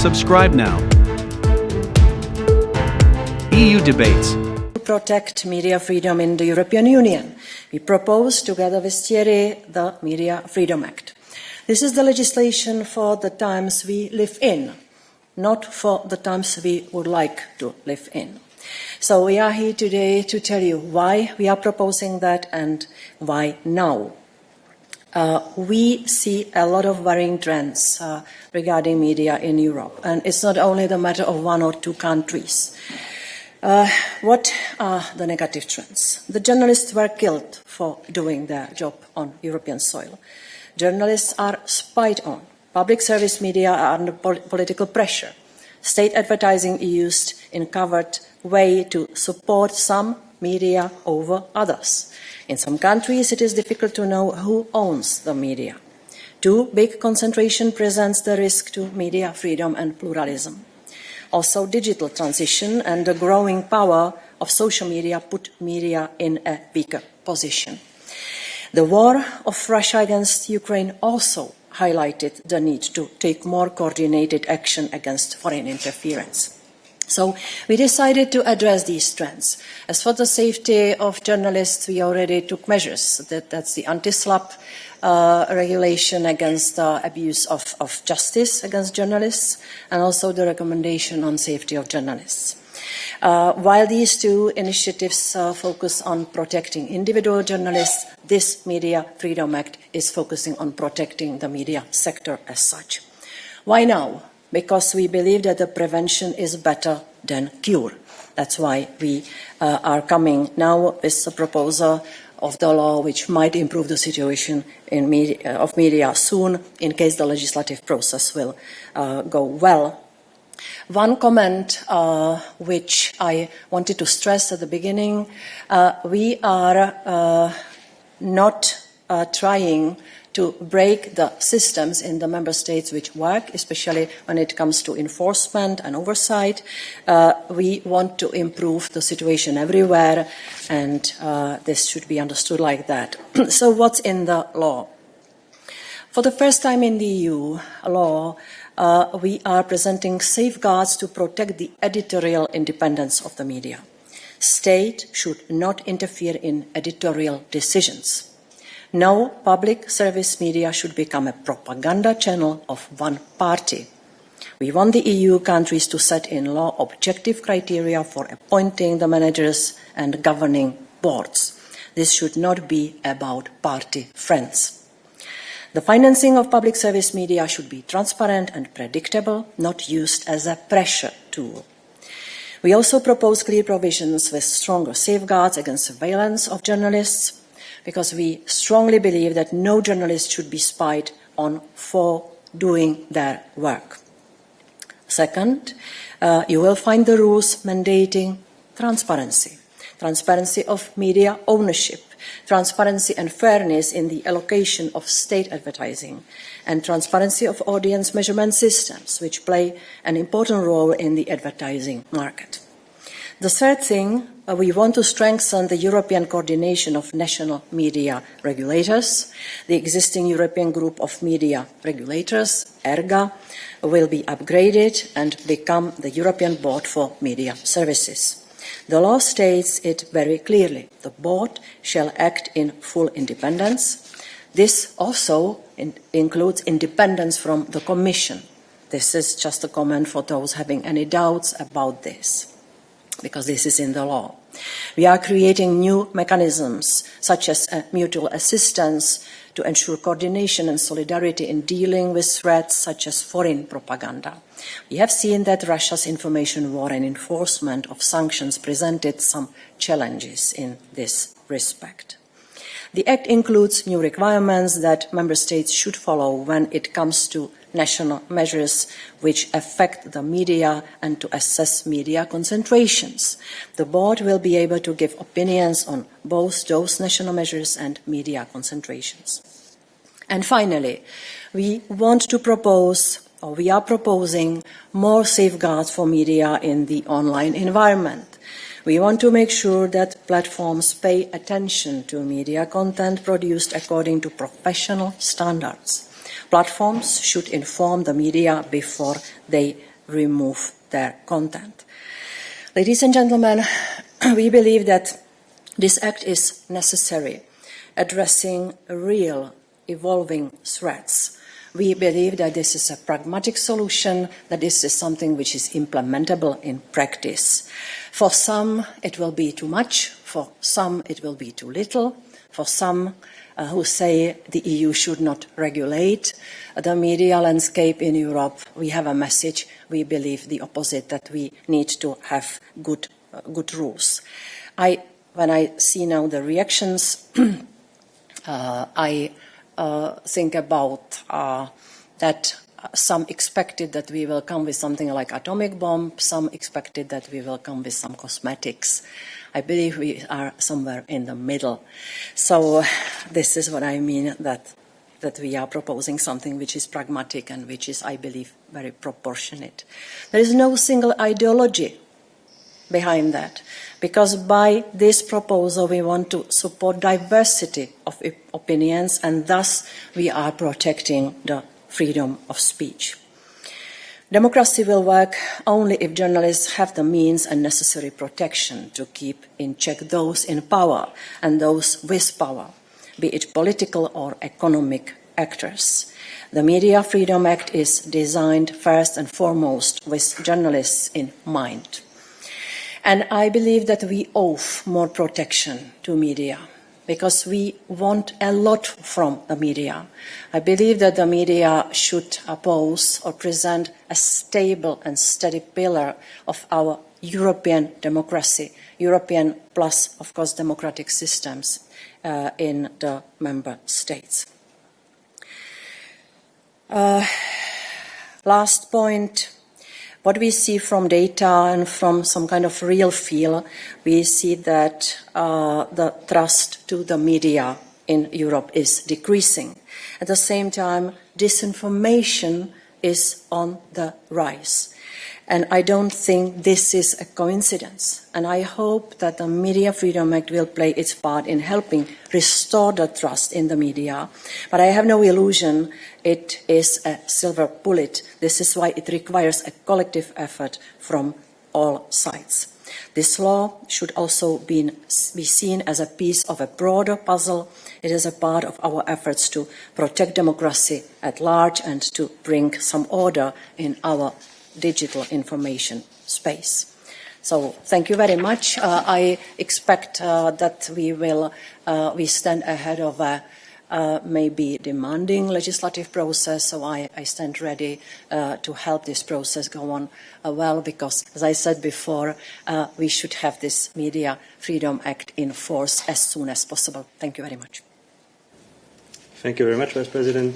Subscribe now. EU debates. To protect media freedom in the European Union, we propose, together with Thierry, the Media Freedom Act. This is the legislation for the times we live in, not for the times we would like to live in. So we are here today to tell you why we are proposing that and why now. We see a lot of worrying trends regarding media in Europe, and it's not only the matter of one or two countries. What are the negative trends? The journalists were killed for doing their job on European soil. Journalists are spied on. Public service media are under political pressure. State advertising is used in a covert way to support some media over others. In some countries, it is difficult to know who owns the media. Too big concentration presents the risk to media freedom and pluralism. Also, digital transition and the growing power of social media put media in a weaker position. The war of Russia against Ukraine also highlighted the need to take more coordinated action against foreign interference. So we decided to address these trends. As for the safety of journalists, we already took measures. That's the anti-SLAPP regulation against abuse of justice against journalists, and also the recommendation on safety of journalists. While these two initiatives focus on protecting individual journalists, this Media Freedom Act is focusing on protecting the media sector as such. Why now? Because we believe that the prevention is better than cure. That's why we are coming now with a proposal of the law which might improve the situation in media soon, in case the legislative process will go well. One comment which I wanted to stress at the beginning, we are not trying to break the systems in the member states which work, especially when it comes to enforcement and oversight. We want to improve the situation everywhere, and this should be understood like that. So what's in the law? For the first time in the EU law, we are presenting safeguards to protect the editorial independence of the media. State should not interfere in editorial decisions. No public service media should become a propaganda channel of one party. We want the EU countries to set in law objective criteria for appointing the managers and governing boards. This should not be about party friends. The financing of public service media should be transparent and predictable, not used as a pressure tool. We also propose clear provisions with stronger safeguards against surveillance of journalists, because we strongly believe that no journalist should be spied on for doing their work. Second, you will find the rules mandating transparency. Transparency of media ownership, transparency and fairness in the allocation of state advertising, and transparency of audience measurement systems, which play an important role in the advertising market. The third thing, we want to strengthen the European coordination of national media regulators. The existing European Group of Media Regulators, ERGA, will be upgraded and become the European Board for Media Services. The law states it very clearly. The board shall act in full independence. This also includes independence from the Commission. This is just a comment for those having any doubts about this, because this is in the law. We are creating new mechanisms, such as mutual assistance, to ensure coordination and solidarity in dealing with threats such as foreign propaganda. We have seen that Russia's information war and enforcement of sanctions presented some challenges in this respect. The Act includes new requirements that Member States should follow when it comes to national measures which affect the media and to assess media concentrations. The board will be able to give opinions on both those national measures and media concentrations. And finally, we are proposing more safeguards for media in the online environment. We want to make sure that platforms pay attention to media content produced according to professional standards. Platforms should inform the media before they remove their content. Ladies and gentlemen, we believe that this act is necessary, addressing real evolving threats. We believe that this is a pragmatic solution, that this is something which is implementable in practice. For some, it will be too much. For some, it will be too little. For some who say the EU should not regulate the media landscape in Europe, we have a message. We believe the opposite, that we need to have good rules. When I see now the reactions, I think about that some expected that we will come with something like atomic bomb, some expected that we will come with some cosmetics. I believe we are somewhere in the middle. So this is what I mean, that we are proposing something which is pragmatic and which is, I believe, very proportionate. There is no single ideology behind that, because by this proposal we want to support diversity of opinions, and thus we are protecting the freedom of speech. Democracy will work only if journalists have the means and necessary protection to keep in check those in power and those with power, be it political or economic actors. The Media Freedom Act is designed first and foremost with journalists in mind. And I believe that we owe more protection to media, because we want a lot from the media. I believe that the media should oppose or present a stable and steady pillar of our European democracy, European plus, of course, democratic systems in the member states. Last point. What we see from data and from some kind of real feel, we see that the trust to the media in Europe is decreasing. At the same time, disinformation is on the rise. And I don't think this is a coincidence. And I hope that the Media Freedom Act will play its part in helping restore the trust in the media. But I have no illusion it is a silver bullet. This is why it requires a collective effort from all sides. This law should also be seen as a piece of a broader puzzle. It is a part of our efforts to protect democracy at large and to bring some order in our digital information space. So thank you very much. I expect that we stand ahead of a maybe demanding legislative process, so I stand ready to help this process go on well, because, as I said before, we should have this Media Freedom Act in force as soon as possible. Thank you very much. Thank you very much, Vice President.